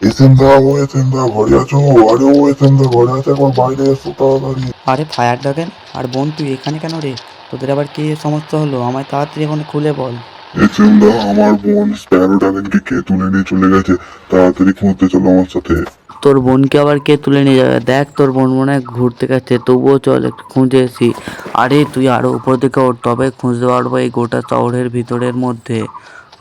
এসেন্দা ও এসেন্দা ঘরে আছো? আরে ও এসেন্দা ঘরে আছে, একবার বাইরে এসো তাড়াতাড়ি। আরে ফায়ার ড্রাগন আর বোন, তুই এখানে কেন রে? তোদের আবার কি সমস্যা হলো? আমায় তাড়াতাড়ি এখন খুলে বল। এসেন্দা, আমার বোন স্প্যারো ড্রাগনকে কে তুলে নিয়ে চলে গেছে, তাড়াতাড়ি খুঁজতে চলো আমার সাথে। তোর বোনকে আবার কে তুলে নিয়ে যাবে? দেখ, তোর বোন মনে হয় ঘুরতে গেছে, তবুও চল একটু খুঁজে এসি। আরে তুই আরো উপর দিকে ওঠ, তবে খুঁজতে পারবো এই গোটা শহরের ভিতরের মধ্যে।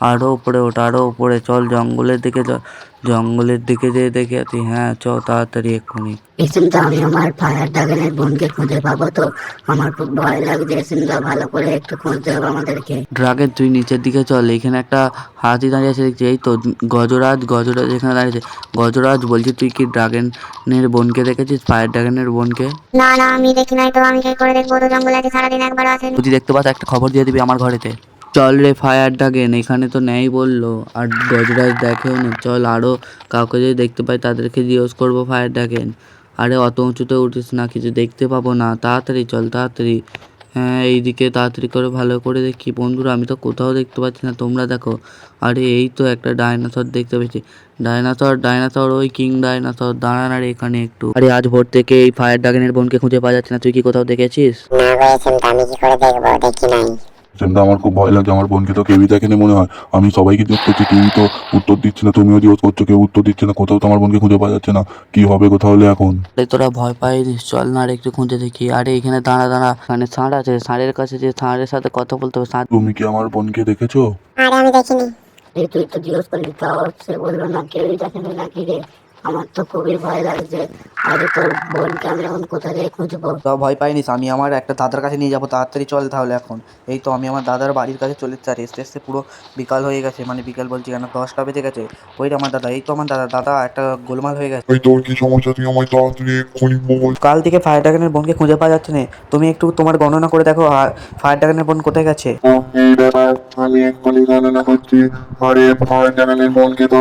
আরো উপরে ওঠ, আরো উপরে চল, জঙ্গলের দিকে চল। জঙ্গলের দিকে যেয়ে দেখে আছি। হ্যাঁ চ তাড়াতাড়ি এক্ষুনি। এসেন্দা, আমি আমার ফায়ার ড্রাগনের বোনকে খুঁজে পাবো তো? আমার খুব ভয় লাগছে এসেন্দা, ভালো করে একটু খুঁজতে হবে আমাদেরকে। ড্রাগের তুই নিচের দিকে চল, এখানে একটা হাতি দাঁড়িয়ে আছে দেখছি। এই তো গজরাজ, গজরাজ এখানে দাঁড়িয়েছে। গজরাজ বলছি, তুই কি ড্রাগনের বোনকে দেখেছিস? ফায়ার ড্রাগনের বোনকে? না না, আমি দেখি নাই তো, আমি কি করে দেখবো? তো জঙ্গলে আছে, সারাদিন একবারও আসেনি। যদি দেখতে পাস একটা খবর দিয়ে দিবি আমার ঘরেতে। চল রে ফায়ার ড্রাগন, এখানে তো নেই বললো, আর গজরাজ দেখেও না। চল আরো কাউকে যদি দেখতে পাই তাদেরকে জিজ্ঞেস করবো ফায়ার ড্রাগন। আরে অত উঁচুতে উঠিস না, কিছু দেখতে পাবো না। তাড়াতাড়ি চল তাড়াতাড়ি। হ্যাঁ এইদিকে তাড়াতাড়ি করে ভালো করে দেখি। বন্ধুরা আমি তো কোথাও দেখতে পাচ্ছি না, তোমরা দেখো। আরে এই তো একটা ডাইনোসর দেখতে পেয়েছি। ডাইনোসর, ডাইনোসর, ওই কিং ডাইনোসর, দাঁড়ান আর এখানে একটু। আরে আজ ভোর থেকে এই ফায়ার ড্রাগনের বোনকে খুঁজে পাওয়া যাচ্ছে না, তুই কি কোথাও দেখেছিস? না গো, এসেন তো, আমি কি করে দেখবো? দেখি নাই। এসেন্দা, আমার খুব ভয় লাগে, আমার বোনকে তো কেউই দেখেনি মনে হয়। আমি সবাইকে জিজ্ঞেস করছি, কেউই তো উত্তর দিচ্ছে না। তুমিও জিজ্ঞেস করছো, কেউ উত্তর দিচ্ছে না। কোথাও তো আমার বোনকে খুঁজে পাওয়া যাচ্ছে না। কি হবে গো তাহলে এখন? আরে তোরা ভয় পাইনিস, চল না আর একটু খুঁজে দেখি। আরে এখানে দাঁড়া দাঁড়া, এখানে ষাঁড় আছে, ষাঁড়ের কাছে যে ষাঁড়ের সাথে কথা বলতে হবে। ষাঁড়, তুমি কি আমার বোনকে দেখেছো? আরে আমি দেখিনি। এই তুই তো জিজ্ঞেস করলি, তাও সে বললো না কেউই দেখেনি নাকি রে? আমার তো খুবই ভয় লাগছে। আরে তোর বোনকে আমি এখন কোথা থেকে খুঁজবো? তোরা ভয় পাইনিস, আমি আমার একটা দাদার কাছে নিয়ে যাবো। তাড়াতাড়ি চল তাহলে এখন। এই তো আমি আমার দাদার বাড়ির কাছে চলে এসেছি। আর এসতে এসতে পুরো বিকাল হয়ে গেছে, মানে বিকাল বলছি কেন, 10টা বেজে গেছে। ওই রে আমার দাদা, এই তো আমার দাদা। দাদা একটা গোলমাল হয়ে গেছে। ওই তোর কি সমস্যা, তুই আমায় তাড়াতাড়ি এক্ষুনি বল। কাল থেকে ফায়ার ড্রাগনের বোনকে খুঁজে পাওয়া যাচ্ছে না। তুমি একটু তোমার গণনা করে দেখো, ফায়ার ড্রাগনের বোন কোথায় গেছে। এই ব্যাপার, আমি এক্ষুনি গণনা করছি। আরে ভয় চ্যানেলের বোনকে তো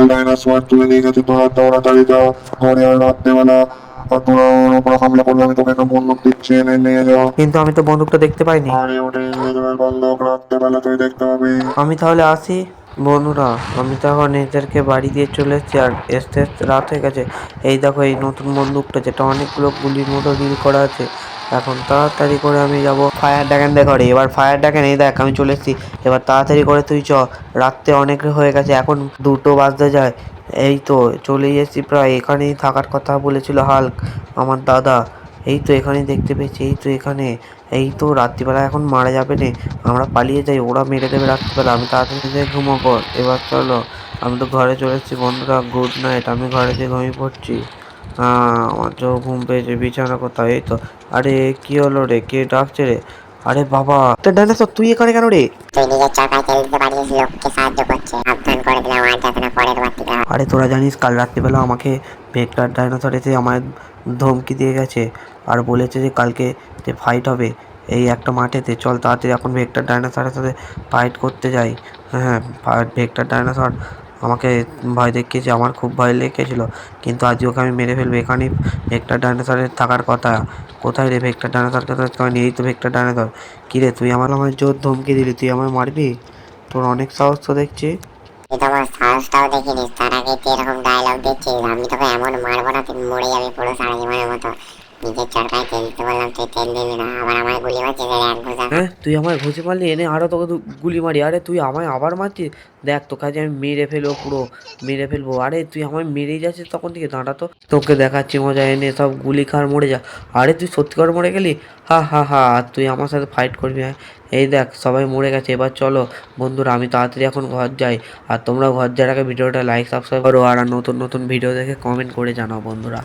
ডাইনোসর তুলে নিয়ে গেছে। তোরা তাড়াতাড়ি যা ঘরে, আর রাত্রেবেলা আর তোরা ওর উপর হামলা করলে আমি তোকে একটা বন্দুক দিচ্ছি, এনে নিয়ে যা। কিন্তু আমি তো বন্দুকটা দেখতে পাইনি। আরে ওটা ইনভিজিবল বন্দুক, রাত্রেবেলা তুই দেখতে পাবি। আমি তাহলে আসি। বন্ধুরা আমি তো এখন এদেরকে বাড়ি দিয়ে চলে এসেছি, আর আস্তে আস্তে রাত হয়ে গেছে। এই দেখো এই নতুন বন্দুকটা, যেটা অনেকগুলো গুলির মতো রিল করা আছে। এখন তাড়াতাড়ি করে আমি যাব ফায়ার ড্রাগনদের ঘরে। এবার ফায়ার ড্রাগন, এই দেখ আমি চলে এসেছি। এবার তাড়াতাড়ি করে তুই চ, রাত্রে অনেক হয়ে গেছে, এখন 2টো বাজতে যায়। এই তো চলেই এসেছি প্রায়। এখানেই থাকার কথা বলেছিল হাল্ক, আমার দাদা। এই তো এখানেই দেখতে পেয়েছি, এই তো এখানে। এই তো রাত্রিবেলা এখন মারা যাবে না, আমরা পালিয়ে যাই, ওরা মেরে দেবে রাত্রিবেলা। আমি তাড়াতাড়ি যেয়ে ঘুমোবো। এবার চলো, আমি তো ঘরে চলে এসেছি। বন্ধুরা গুড নাইট, আমি ঘরে যেয়ে ঘুমিয়ে পড়ছি। আমার তো ঘুম পেয়েছে, বিছানা কোথায়? এই তো। আরে কি হলো রে, কে ডাকছে রে? আরে বাবা, তোর ডাইনোসর তুই এখানে কেন রে? তুই নিজের চাকায় তেল দিতে পারিস, লোককে সাহায্য করছে। সাবধান করে দিলাম, আর যাতে না পরের বার থেকে হয়। আরে তোরা জানিস কাল রাত্রিবেলা আমাকে ভেক্টর ডাইনোসর এসে আমায় ধমকি দিয়ে গেছে, আর বলেছে যে কালকে যে ফাইট হবে এই একটা মাঠেতে। চল তাড়াতাড়ি এখন ভেক্টর ডাইনোসরের সাথে ফাইট করতে যাই। হ্যাঁ, ভেক্টর ডাইনোসর আমাকে ভয় দেখিয়েছে, আমার খুব ভয় লেগেছিল। কিন্তু আজ ওকে আমি মেরে ফেলবো। এখানেই ভেক্টর ডাইনোসরের থাকার কথা। কোথায় রে ভেক্টর ডাইনোসরকে তো এই তো ভেক্টর ডাইনোসর। কিরে তুই আমার জোর ধমকি দিলি, তুই আমায় মারবি? তোর অনেক সাহস তো দেখছি। তুই তো আমার সাহসটাও দেখিনিস, তার আগে তুই এরকম ডায়লগ দিচ্ছিস। আমি তোকে এমন মারবো না, তুই মরে যাবি পুরো সারা জীবনের মতো। নিজের চরকায় তেল দিতে বললাম, তুই তেল দিলি না, আবার আমায় গুলি মারছিস এক ঘুষা। হ্যাঁ তুই আমায় ঘুষি মারলি, এনে আরো তোকে গুলি মারি। আরে তুই আমায় আবার মারছিস? দেখ তোকে আজ আমি মেরে ফেলবো, পুরো মেরে ফেলবো। আরে তুই আমায় মেরেই যাচ্ছিস তখন থেকে, দাঁড়া তো, তোকে দেখাচ্ছি মজা, এনে সব গুলি খার মরে যা। আরে তুই সত্যি করে মরে গেলি? হা হা হা, আর তুই আমার সাথে ফাইট করবি? হ্যাঁ, এই দেখ সবাই মরে গেছে। এবার চলো বন্ধুরা, আমি তাড়াতাড়ি এখন ঘর যাই। আর তোমরা ঘর যাওয়ার আগে ভিডিওটা লাইক সাবস্ক্রাইব করো, আর নতুন নতুন ভিডিও দেখে কমেন্ট করে জানাও বন্ধুরা।